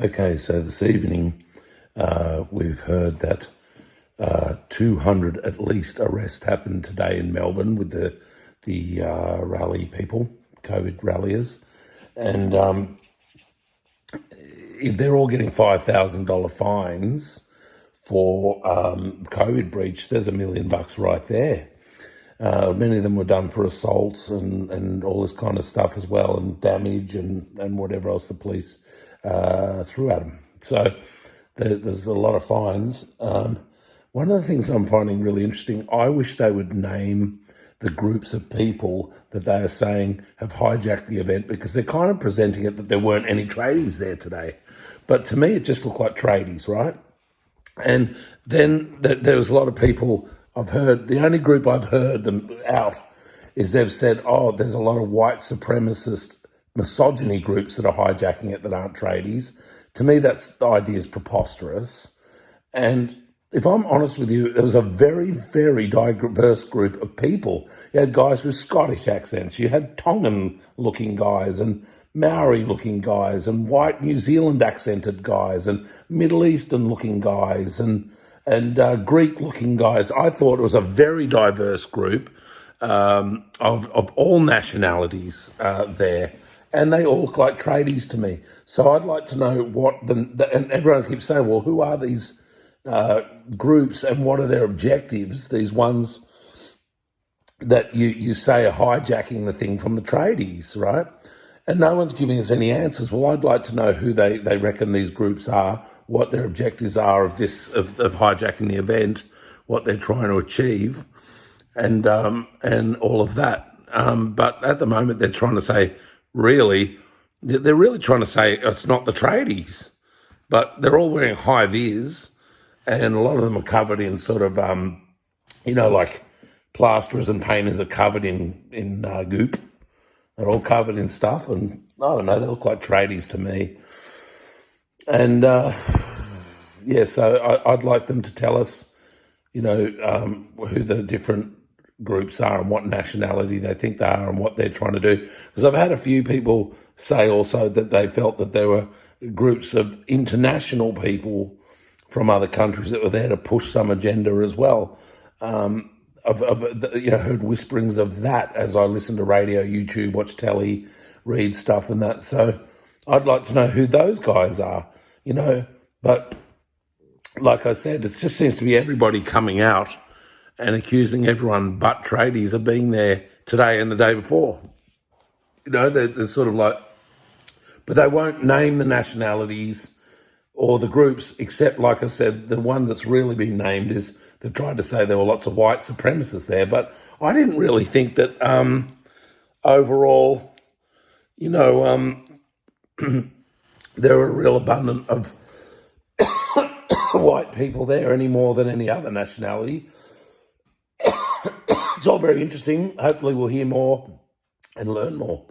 Okay, so this evening we've heard that 200 at least arrests happened today in Melbourne with the rally people, COVID ralliers, and if they're all getting $5,000 fines for COVID breach, there's $1 million right there. Many of them were done for assaults and all this kind of stuff as well, and damage and whatever else the police threw at them. So there's a lot of fines. One of the things I'm finding really interesting, I wish they would name the groups of people that they are saying have hijacked the event, because they're kind of presenting it that there weren't any tradies there today. But to me, it just looked like tradies, right? And then there was a lot of people I've heard, the only group I've heard them out is they've said, oh, there's a lot of white supremacist misogyny groups that are hijacking it that aren't tradies. To me, the idea is preposterous. And if I'm honest with you, there was a very, very diverse group of people. You had guys with Scottish accents, you had Tongan-looking guys and Maori-looking guys and white New Zealand accented guys and Middle Eastern-looking guys and Greek-looking guys. I thought it was a very diverse group of all nationalities there, and they all look like tradies to me. So I'd like to know what and everyone keeps saying, well, who are these groups and what are their objectives, these ones that you say are hijacking the thing from the tradies, right? And no one's giving us any answers. Well, I'd like to know who they reckon these groups are, what their objectives are of hijacking the event, what they're trying to achieve, and all of that. But at the moment, they're trying to say, they're really trying to say it's not the tradies, but they're all wearing high vis, and a lot of them are covered in sort of, like plasterers and painters are covered in goop. They're all covered in stuff, and I don't know, they look like tradies to me. And so I'd like them to tell us, who the different groups are and what nationality they think they are and what they're trying to do. Because I've had a few people say also that they felt that there were groups of international people from other countries that were there to push some agenda as well. I've heard whisperings of that as I listen to radio, YouTube, watch telly, read stuff and that. So I'd like to know who those guys are, But like I said, it just seems to be everybody coming out and accusing everyone but tradies of being there today and the day before. They're sort of like, but they won't name the nationalities or the groups, except, like I said, the one that's really been named is they've tried to say there were lots of white supremacists there. But I didn't really think that overall, there were a real abundance of white people there any more than any other nationality. It's all very interesting. Hopefully we'll hear more and learn more.